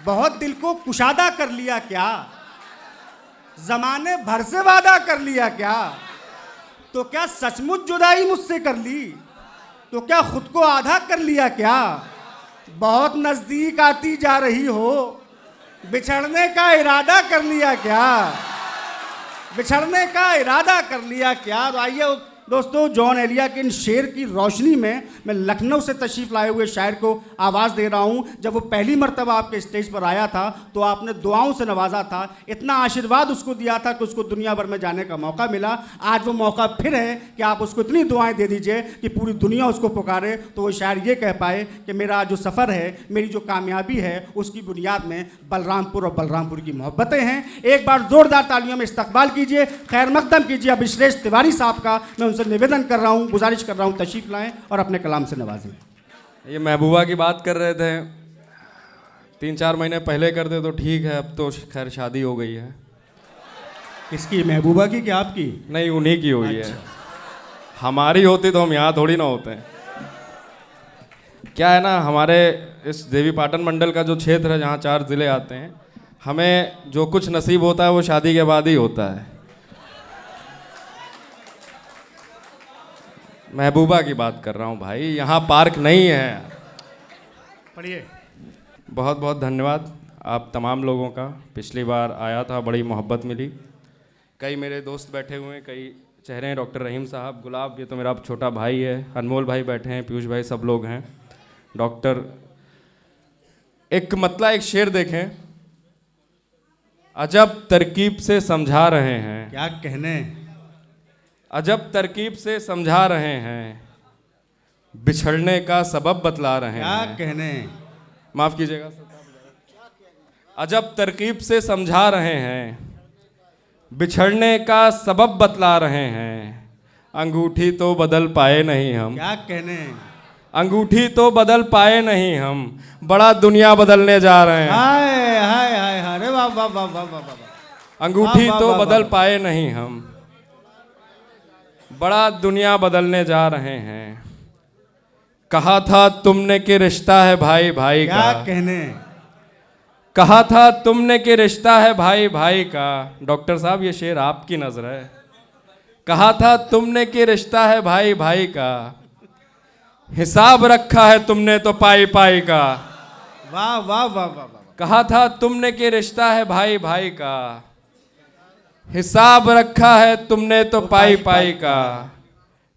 बहुत दिल को कुशादा कर लिया क्या, जमाने भर से वादा कर लिया क्या, तो क्या सचमुच जुदाई मुझसे कर ली, तो क्या खुद को आधा कर लिया क्या, बहुत नजदीक आती जा रही हो, बिछड़ने का इरादा कर लिया क्या, बिछड़ने का इरादा कर लिया क्या। तो आइए दोस्तों, जॉन एलिया के इन शेर की रोशनी में मैं लखनऊ से तशरीफ़ लाए हुए शायर को आवाज़ दे रहा हूँ। जब वो पहली मर्तबा आपके स्टेज पर आया था तो आपने दुआओं से नवाजा था, इतना आशीर्वाद उसको दिया था कि उसको दुनिया भर में जाने का मौका मिला। आज वो मौका फिर है कि आप उसको इतनी दुआएं दे दीजिए कि पूरी दुनिया उसको पुकारे, तो वो शायर ये कह पाए कि मेरा जो सफ़र है, मेरी जो कामयाबी है, उसकी बुनियाद में बलरामपुर और बलरामपुर की मोहब्बतें हैं। एक बार ज़ोरदार तालियों में इस्तकबाल कीजिए, खैर मकदम कीजिए अभिश्रेष्ठ तिवारी साहब का। मैं उनसे निवेदन कर रहा हूं, गुजारिश कर रहा हूं, तशरीफ लाएं और अपने कलाम से नवाजें। ये महबूबा की बात कर रहे थे, 3-4 महीने पहले करते तो ठीक है, अब तो खैर शादी हो गई है। किसकी, महबूबा की कि आपकी? नहीं, उन्हीं की हुई है। हमारी होती तो हम यहाँ थोड़ी ना होते हैं। क्या है ना, हमारे इस देवी पाटन मंडल का जो क्षेत्र है जहाँ 4 ज़िले आते हैं, हमें जो कुछ नसीब होता है वो शादी के बाद ही होता है। महबूबा की बात कर रहा हूँ भाई, यहाँ पार्क नहीं है। पढ़िए। बहुत बहुत धन्यवाद आप तमाम लोगों का। पिछली बार आया था, बड़ी मोहब्बत मिली। कई मेरे दोस्त बैठे हुए हैं, कई चेहरे हैं। डॉक्टर रहीम साहब, गुलाब, ये तो मेरा छोटा भाई है। अनमोल भाई बैठे हैं, पीयूष भाई, सब लोग हैं। डॉक्टर, एक मतलब एक शेर देखें, अजब तरकीब से समझा रहे हैं। क्या कहने, अजब तरकीब से समझा रहे हैं, बिछड़ने का सबब बतला रहे क्या हैं। कहने, माफ कीजिएगा। अजब तरकीब से समझा रहे हैं, बिछड़ने का सबब बतला रहे हैं। अंगूठी तो बदल पाए नहीं हम। क्या कहने, अंगूठी तो बदल पाए नहीं हम, बड़ा दुनिया बदलने जा रहे हैं। हाय हाय हाय हाय, अरे वाह वाह वाह वाह वाह वाह। अंगूठी तो बदल पाए नहीं हम, बड़ा दुनिया बदलने जा रहे हैं। कहा था तुमने कि रिश्ता है भाई भाई का। क्या कहने, कहा था तुमने कि रिश्ता है भाई भाई का। डॉक्टर साहब, ये शेर आपकी नजर है। कहा था तुमने कि रिश्ता है भाई भाई का, हिसाब रखा है तुमने तो पाई पाई का। वाह वाह वाह वाह वाह। कहा था तुमने कि रिश्ता है भाई भाई का, हिसाब रखा है तुमने तो पाई पाई का।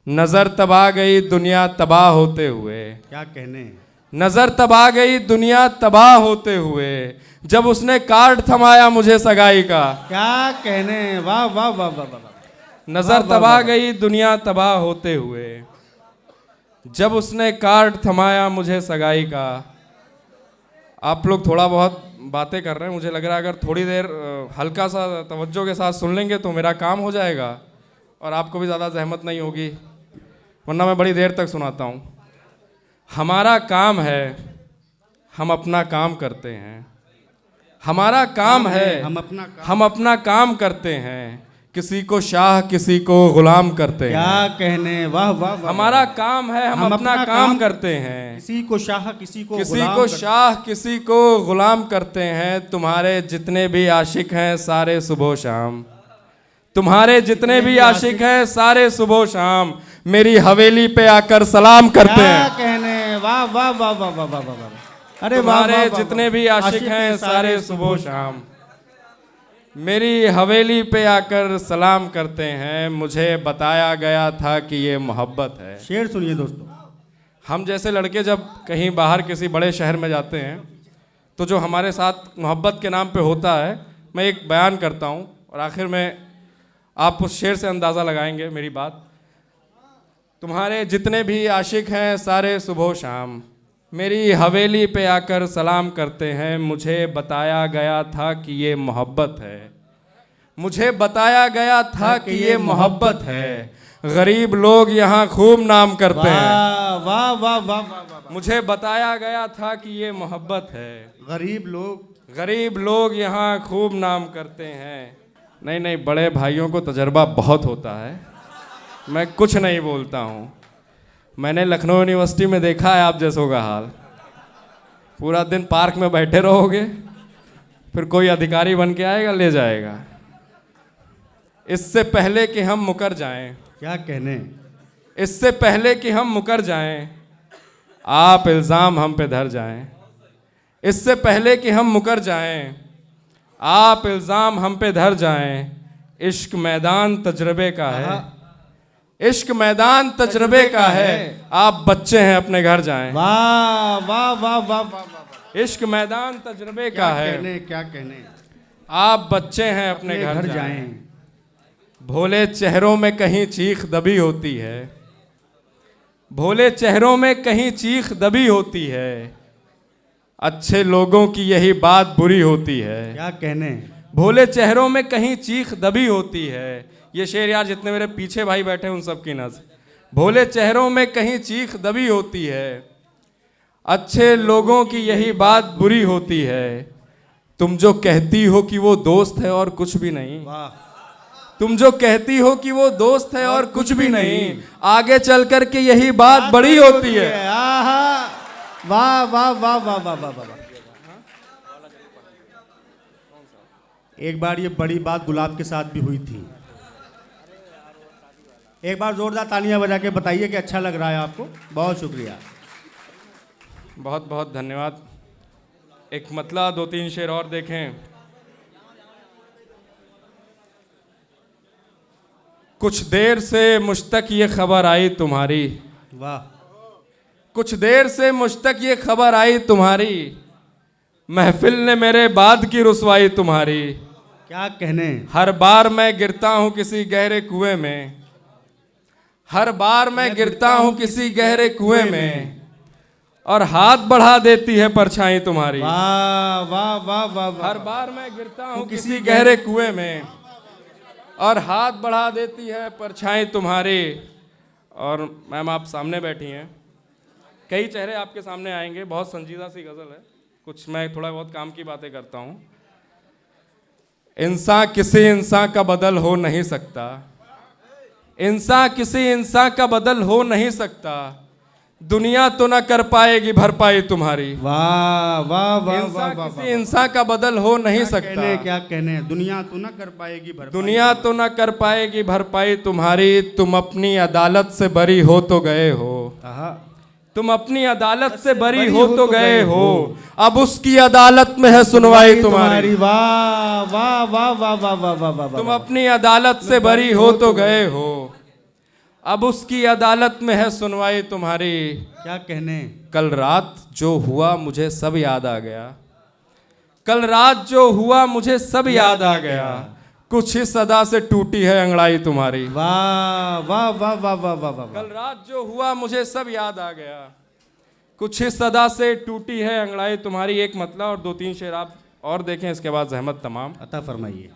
नजर तबाह गई दुनिया तबाह होते हुए। क्या कहने, नजर तबाह गई दुनिया तबाह होते हुए, जब उसने कार्ड थमाया मुझे सगाई का। क्या कहने, वाह वाह वाह वाह वाह। नजर तबाह गई दुनिया तबाह होते हुए, जब उसने कार्ड थमाया मुझे सगाई का। आप लोग थोड़ा बहुत बातें कर रहे हैं, मुझे लग रहा है अगर थोड़ी देर हल्का सा तवज्जो के साथ सुन लेंगे तो मेरा काम हो जाएगा और आपको भी ज़्यादा जहमत नहीं होगी, वरना मैं बड़ी देर तक सुनाता हूँ। हमारा काम है, हम अपना काम करते हैं। हमारा काम है, हम अपना काम करते हैं। किसी को शाह किसी को गुलाम करते हैं। क्या कहने, वाह वाह वाह। हमारा काम है, हम अपना काम करते हैं। किसी को शाह किसी को शाह किसी को गुलाम करते हैं। तुम्हारे जितने भी आशिक हैं सारे सुबह शाम, तुम्हारे जितने भी आशिक हैं सारे सुबह शाम, मेरी हवेली पे आकर सलाम करते हैं। क्या कहने, वाह वाह वाह वाह वाह वाह वाह। अरे तुम्हारे जितने भी आशिक हैं सारे सुबह शाम, मेरी हवेली पे आकर सलाम करते हैं। मुझे बताया गया था कि ये मोहब्बत है। शेर सुनिए दोस्तों। हम जैसे लड़के जब कहीं बाहर किसी बड़े शहर में जाते हैं तो जो हमारे साथ मोहब्बत के नाम पे होता है, मैं एक बयान करता हूँ और आखिर में आप उस शेर से अंदाज़ा लगाएंगे मेरी बात। तुम्हारे जितने भी आशिक हैं सारे सुबह शाम, मेरी हवेली पे आकर सलाम करते हैं। मुझे बताया गया था कि ये मोहब्बत है। मुझे बताया गया था कि ये मोहब्बत है। गरीब लोग यहाँ खूब नाम करते हैं। वाह वाह वाह वाह। मुझे बताया गया था कि ये मोहब्बत है। गरीब लोग यहाँ खूब नाम करते हैं। नहीं नहीं, बड़े भाइयों को तजर्बा बहुत होता है, मैं कुछ नहीं बोलता हूँ। मैंने लखनऊ यूनिवर्सिटी में देखा है आप जैसों का हाल। पूरा दिन पार्क में बैठे रहोगे, फिर कोई अधिकारी बन के आएगा, ले जाएगा। इससे पहले कि हम मुकर जाएं, क्या कहने, इससे पहले कि हम मुकर जाएं, आप इल्ज़ाम हम पे धर जाएं। इससे पहले कि हम मुकर जाएं, आप इल्ज़ाम हम पे धर जाएं। इश्क मैदान तजर्बे का है, इश्क मैदान तजर्बे का है, आप बच्चे हैं अपने घर जाएं। वाह वाह वाह वाह वाह वाह, इश्क मैदान तजर्बे क्या का है, कहने, क्या कहने, आप बच्चे हैं अपने घर जाएं। जाएं। भोले चेहरों में कहीं चीख दबी होती है, भोले चेहरों में कहीं चीख दबी होती है, अच्छे लोगों की यही बात बुरी होती है। क्या कहने, भोले चेहरों में कहीं चीख दबी होती है। ये शेर यार जितने मेरे पीछे भाई बैठे हैं उन सब की नज़र। भोले चेहरों में कहीं चीख दबी होती है, अच्छे लोगों की यही बात बुरी होती है। तुम जो कहती हो कि वो दोस्त है और कुछ भी नहीं, वाह, तुम जो कहती हो कि वो दोस्त है और कुछ भी नहीं, आगे चल कर के यही बात बड़ी होती है। आहा, वाह वाह वाह वाह वाह वाह वाह। एक बार ये बड़ी बात गुलाब के साथ भी हुई थी। एक बार जोरदार तालियां बजा के बताइए कि अच्छा लग रहा है आपको। बहुत शुक्रिया। बहुत बहुत धन्यवाद। एक मतला 2-3 शेर और देखें। कुछ देर से मुझ तक ये खबर आई तुम्हारी, वाह, कुछ देर से मुझ तक ये खबर आई तुम्हारी, महफिल ने मेरे बाद की रुसवाई तुम्हारी। क्या कहने, हर बार मैं गिरता हूँ किसी गहरे कुएं में, हर बार मैं गिरता हूँ किसी गहरे कुएं में, और हाथ बढ़ा देती है परछाई तुम्हारी। वाह वाह वाह वाह वाह। हर बार मैं गिरता हूँ किसी गहरे कुएं में, और हाथ बढ़ा देती है परछाई तुम्हारी। और मैम आप सामने बैठी हैं, कई चेहरे आपके सामने आएंगे। बहुत संजीदा सी गज़ल है, कुछ मैं थोड़ा बहुत काम की बातें करता हूँ। इंसान किसी इंसान का बदल हो नहीं सकता, इंसान किसी इंसान का बदल हो नहीं सकता, दुनिया तो ना कर पाएगी भरपाई तुम्हारी। वाह वाह वाह वाह इंसान वाह। किसी इंसान का बदल हो नहीं सकता, क्या कहने, दुनिया तो ना कर पाएगी भरपाई, दुनिया तो ना कर पाएगी भरपाई तुम्हारी। तुम अपनी अदालत से बरी हो तो गए हो, आहा, तुम अपनी अदालत से बरी हो तो गए हो, अब उसकी अदालत में है सुनवाई तुम्हारी। वाह वाह वाह वाह वाह वाह वाह वाह। तुम अपनी अदालत से बरी हो तो गए हो, अब उसकी अदालत में है सुनवाई तुम्हारी। क्या कहने, कल रात जो हुआ मुझे सब याद आ गया, कल रात जो हुआ मुझे सब याद आ गया, कुछ इस अदा से टूटी है अंगड़ाई तुम्हारी। वाह वाह वाह वाह वाह वाह वाह। कल रात जो हुआ मुझे सब याद आ गया, कुछ इस अदा से टूटी है अंगड़ाई तुम्हारी। एक मतलब और 2-3 शेर आप और देखें, इसके बाद जहमत तमाम। अता फरमाइए।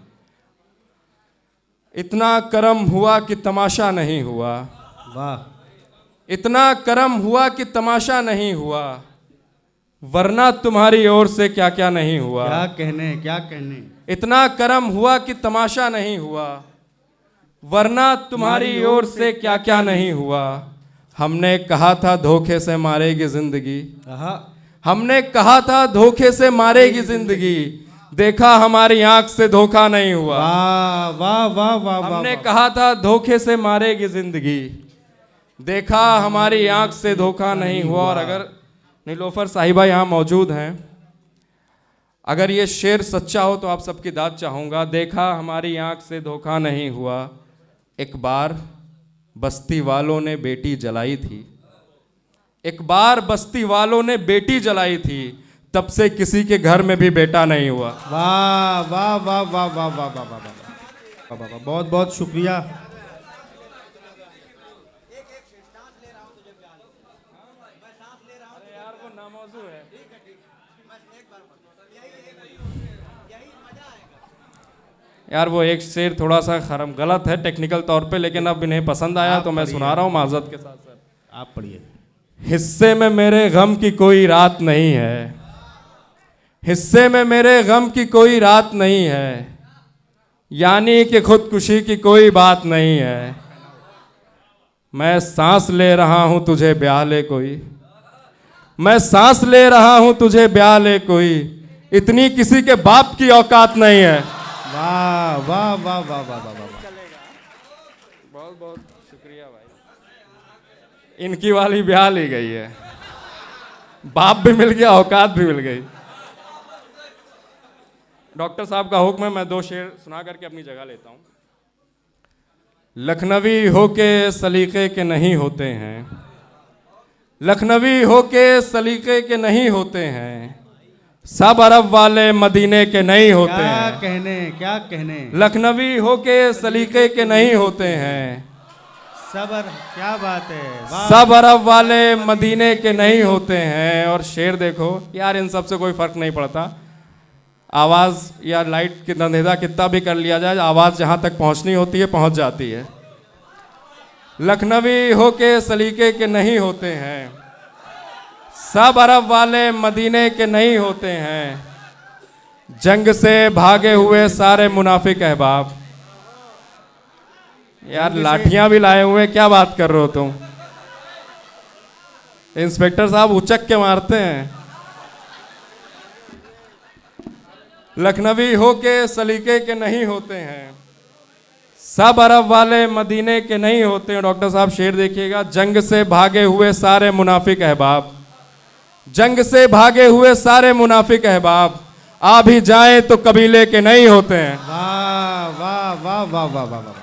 इतना करम हुआ कि तमाशा नहीं हुआ, वाह, इतना करम हुआ कि तमाशा नहीं हुआ, वरना तुम्हारी ओर से क्या क्या नहीं हुआ। क्या कहने, क्या कहने, इतना करम हुआ कि तमाशा नहीं हुआ, वरना तुम्हारी ओर से क्या क्या नहीं हुआ। हमने कहा था धोखे से मारेगी जिंदगी, आहा, हमने कहा था धोखे से मारेगी जिंदगी, देखा हमारी आंख से धोखा नहीं हुआ। वाह वाह वाह वाह वाह। हमने कहा था धोखे से मारेगी जिंदगी, देखा हमारी आंख से धोखा नहीं हुआ। और अगर नीलोफर साहिबा यहाँ मौजूद हैं, अगर ये शेर सच्चा हो तो आप सबकी दाद चाहूँगा। देखा हमारी आंख से धोखा नहीं हुआ, एक बार बस्ती वालों ने बेटी जलाई थी, एक बार बस्ती वालों ने बेटी जलाई थी, तब से किसी के घर में भी बेटा नहीं हुआ। वाह वाह वाह वाह वाह वाह वाह वाह वाह। बहुत बहुत शुक्रिया। यार वो एक शेर थोड़ा सा खरम गलत है टेक्निकल तौर पे, लेकिन अब इन्हें पसंद आया तो मैं सुना रहा हूँ माजरत के साथ। सर आप पढ़िए। हिस्से में मेरे गम की कोई रात नहीं है, हिस्से में मेरे गम की कोई रात नहीं है, यानी कि खुदकुशी की कोई बात नहीं है। मैं सांस ले रहा हूँ तुझे ब्याह ले कोई, मैं सांस ले रहा हूँ तुझे ब्याह ले कोई, इतनी किसी के बाप की औकात नहीं है। वाह वाह वाह वाह वाह वाह वाह। बहुत बहुत शुक्रिया भाई। इनकी वाली ब्याह ली गई है, बाप भी मिल गया, औकात भी मिल गई। डॉक्टर साहब का हुक्म है, मैं 2 शेर सुना करके अपनी जगह लेता हूं। लखनवी होके सलीके के नहीं होते हैं, लखनवी होके सलीके के नहीं होते हैं, सब अरब वाले मदीने के नहीं होते क्या हैं। कहने, क्या कहने। लखनवी होके सलीके के नहीं होते हैं, सबर, क्या बात है, वाह। सब अरब वाले मदीने के नहीं होते हैं। और शेर देखो यार, इन सब से कोई फर्क नहीं पड़ता। आवाज़ या लाइट की अंधेरा कितना भी कर लिया जाए, आवाज़ जहाँ तक पहुँचनी होती है पहुँच जाती है। लखनवी होके सलीके के नहीं होते हैं, सब अरब वाले मदीने के नहीं होते हैं, जंग से भागे हुए सारे मुनाफिक अहबाब। यार लाठियां भी लाए हुए, क्या बात कर रहे हो तुम? इंस्पेक्टर साहब उचक के मारते हैं। लखनवी होके सलीके के नहीं होते हैं, सब अरब वाले मदीने के नहीं होते हैं। डॉक्टर साहब शेर देखिएगा, जंग से भागे हुए सारे मुनाफिक अहबाब, जंग से भागे हुए सारे मुनाफिक अहबाब, आ भी जाएं तो कबीले के नहीं होते हैं। वाह वाह वाह वाह वाह वाह वाह।